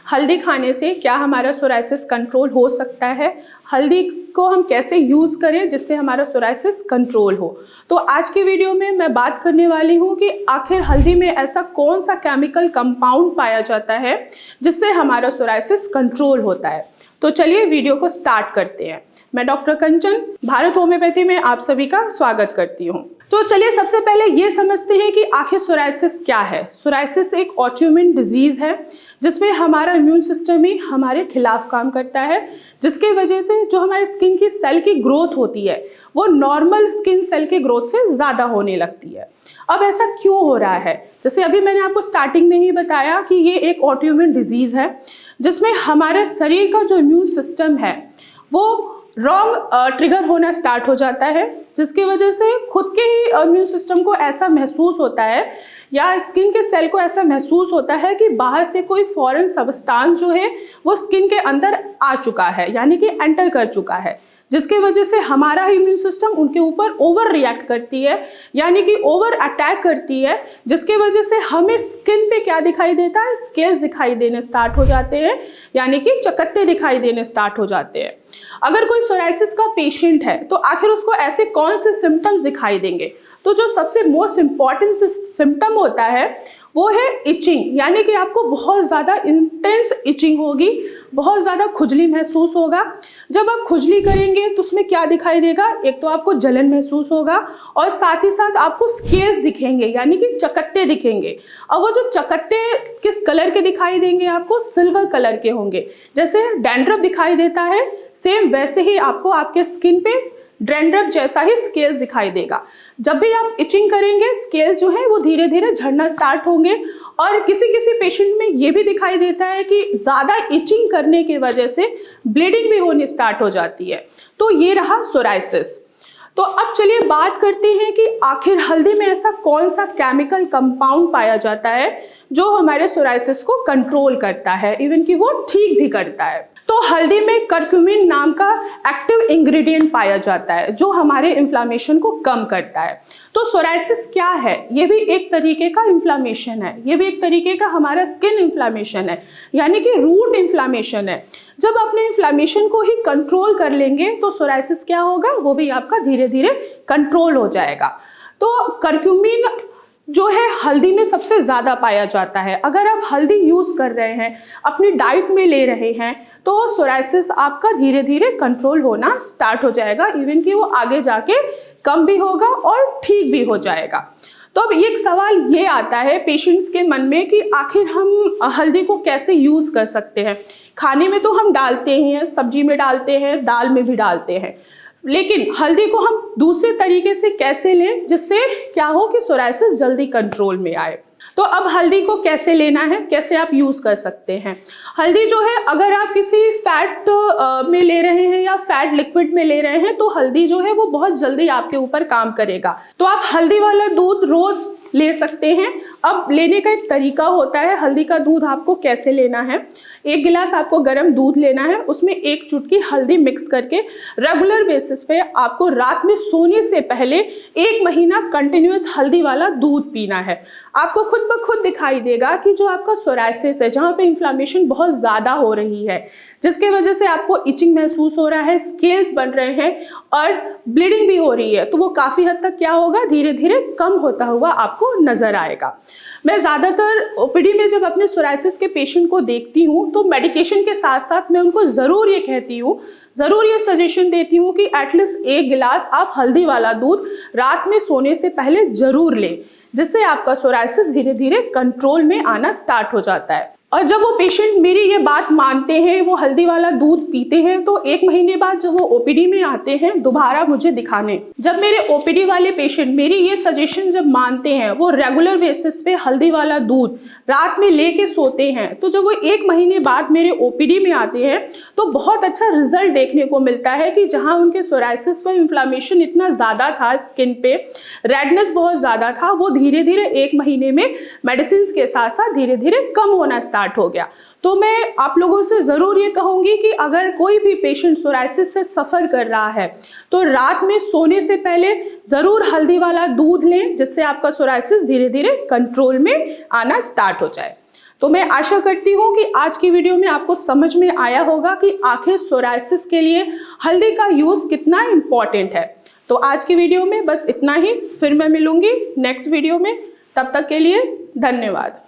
हल्दी खाने से क्या हमारा सोराइसिस कंट्रोल हो सकता है, हल्दी को हम कैसे यूज़ करें जिससे हमारा सोराइसिस कंट्रोल हो। तो आज की वीडियो में मैं बात करने वाली हूँ कि आखिर हल्दी में ऐसा कौन सा केमिकल कंपाउंड पाया जाता है जिससे हमारा सोराइसिस कंट्रोल होता है। तो चलिए वीडियो को स्टार्ट करते हैं। मैं डॉक्टर कंचन भारत होम्योपैथी में आप सभी का स्वागत करती हूँ। तो चलिए सबसे पहले ये समझते हैं कि आखिर सोराइसिस क्या है। सोराइसिस एक ऑटोइम्यून डिजीज़ है जिसमें हमारा इम्यून सिस्टम ही हमारे खिलाफ काम करता है, जिसके वजह से जो हमारे स्किन की सेल की ग्रोथ होती है वो नॉर्मल स्किन सेल के ग्रोथ से ज़्यादा होने लगती है। अब ऐसा क्यों हो रहा है? जैसे अभी मैंने आपको स्टार्टिंग में ही बताया कि ये एक ऑटोइम्यून डिजीज़ है जिसमें हमारे शरीर का जो इम्यून सिस्टम है वो रॉन्ग ट्रिगर होना स्टार्ट हो जाता है, जिसकी वजह से खुद के ही इम्यून सिस्टम को ऐसा महसूस होता है या स्किन के सेल को ऐसा महसूस होता है कि बाहर से कोई फॉरेन सब्सटेंस जो है वो स्किन के अंदर आ चुका है, यानी कि एंटर कर चुका है, जिसके वजह से हमारा इम्यून सिस्टम उनके ऊपर ओवर रिएक्ट करती है, यानी कि ओवर अटैक करती है, जिसके वजह से हमें स्किन पे क्या दिखाई देता है, स्केल्स दिखाई देने स्टार्ट हो जाते हैं, यानी कि चकत्ते दिखाई देने स्टार्ट हो जाते हैं। अगर कोई सोराइसिस का पेशेंट है तो आखिर उसको ऐसे कौन से सिम्टम्स दिखाई देंगे? तो जो सबसे मोस्ट इम्पॉर्टेंट सिम्टम होता है वो है इचिंग, यानी कि आपको बहुत ज़्यादा इंटेंस इचिंग होगी, बहुत ज़्यादा खुजली महसूस होगा। जब आप खुजली करेंगे तो उसमें क्या दिखाई देगा? एक तो आपको जलन महसूस होगा और साथ ही साथ आपको स्केल्स दिखेंगे, यानी कि चकत्ते दिखेंगे। और वो जो चकत्ते किस कलर के दिखाई देंगे? आपको सिल्वर कलर के होंगे। जैसे डैंड्रफ दिखाई देता है सेम वैसे ही आपको आपके स्किन पे डैंड्रफ जैसा ही स्केल्स दिखाई देगा। जब भी आप इचिंग करेंगे स्केल्स जो है वो धीरे धीरे झड़ना स्टार्ट होंगे। और किसी किसी पेशेंट में ये भी दिखाई देता है कि ज़्यादा इचिंग करने की वजह से ब्लीडिंग भी होनी स्टार्ट हो जाती है। तो ये रहा सोराइसिस। तो अब चलिए बात करते हैं कि आखिर हल्दी में ऐसा कौन सा केमिकल कंपाउंड पाया जाता है जो हमारे सोराइसिस को कंट्रोल करता है, इवन कि वो ठीक भी करता है। तो हल्दी में करक्यूमिन नाम का एक्टिव इंग्रेडिएंट पाया जाता है जो हमारे इन्फ्लामेशन को कम करता है। तो सोराइसिस क्या है? ये भी एक तरीके का इन्फ्लामेशन है, ये भी एक तरीके का हमारा स्किन इन्फ्लामेशन है, यानी कि रूट इन्फ्लामेशन है। जब अपने इन्फ्लामेशन को ही कंट्रोल कर लेंगे तो सोराइसिस क्या होगा? वो भी आपका धीरे धीरे कंट्रोल हो जाएगा। तो करक्यूमिन जो है हल्दी में सबसे ज़्यादा पाया जाता है। अगर आप हल्दी यूज़ कर रहे हैं, अपनी डाइट में ले रहे हैं, तो सोराइसिस आपका धीरे धीरे कंट्रोल होना स्टार्ट हो जाएगा, इवन कि वो आगे जाके कम भी होगा और ठीक भी हो जाएगा। तो अब एक सवाल ये आता है पेशेंट्स के मन में कि आखिर हम हल्दी को कैसे यूज़ कर सकते हैं। खाने में तो हम डालते हैं, सब्जी में डालते हैं, दाल में भी डालते हैं, लेकिन हल्दी को हम दूसरे तरीके से कैसे लें जिससे क्या हो कि सोराइसिस जल्दी कंट्रोल में आए। तो अब हल्दी को कैसे लेना है, कैसे आप यूज़ कर सकते हैं। हल्दी जो है अगर आप किसी फैट में ले रहे हैं या फैट लिक्विड में ले रहे हैं तो हल्दी जो है वो बहुत जल्दी आपके ऊपर काम करेगा। तो आप हल्दी वाला दूध रोज़ ले सकते हैं। अब लेने का एक तरीका होता है। हल्दी का दूध आपको कैसे लेना है? 1 गिलास आपको गर्म दूध लेना है, उसमें 1 चुटकी हल्दी मिक्स करके रेगुलर बेसिस पे आपको रात में सोने से पहले 1 महीना कंटिन्यूस हल्दी वाला दूध पीना है। आपको खुद ब खुद दिखाई देगा कि जो आपका सोराइसिस है, जहाँ पे इन्फ्लामेशन बहुत ज़्यादा हो रही है, जिसके वजह से आपको इचिंग महसूस हो रहा है, स्केल्स बन रहे हैं और ब्लीडिंग भी हो रही है, तो वो काफ़ी हद तक क्या होगा, धीरे धीरे कम होता हुआ आपको नज़र आएगा। मैं ज़्यादातर ओपीडी में जब अपने सोराइसिस के पेशेंट को देखती हूँ तो मेडिकेशन के साथ साथ मैं उनको ज़रूर ये कहती हूँ, ज़रूर ये सजेशन देती हूँ कि एटलीस्ट 1 गिलास आप हल्दी वाला दूध रात में सोने से पहले ज़रूर लें, जिससे आपका सोराइसिस धीरे धीरे कंट्रोल में आना स्टार्ट हो जाता है। और जब वो पेशेंट मेरी ये बात मानते हैं, वो हल्दी वाला दूध पीते हैं, तो 1 महीने बाद जब वो ओपीडी में आते हैं दोबारा मुझे दिखाने, जब मेरे ओपीडी वाले पेशेंट मेरी ये सजेशन जब मानते हैं, वो रेगुलर बेसिस पे हल्दी वाला दूध रात में लेके सोते हैं, तो जब वो 1 महीने बाद मेरे ओपीडी में आते हैं तो बहुत अच्छा रिजल्ट देखने को मिलता है कि जहाँ उनके सोराइसिस पर इन्फ्लामेशन इतना ज़्यादा था, स्किन पे रेडनेस बहुत ज़्यादा था, वो धीरे धीरे 1 महीने में मेडिसिन के साथ साथ धीरे धीरे कम होना स्टार्ट हो गया। तो मैं आप लोगों से ज़रूर ये कहूँगी कि अगर कोई भी पेशेंट सोराइसिस से सफ़र कर रहा है तो रात में सोने से पहले ज़रूर हल्दी वाला दूध लें, जिससे आपका सोराइसिस धीरे धीरे कंट्रोल में आना स्टार्ट हो जाए। तो मैं आशा करती हूँ कि आज की वीडियो में आपको समझ में आया होगा कि आखिर सोराइसिस के लिए हल्दी का यूज़ कितना इम्पॉर्टेंट है। तो आज की वीडियो में बस इतना ही, फिर मैं मिलूंगी नेक्स्ट वीडियो में। तब तक के लिए धन्यवाद।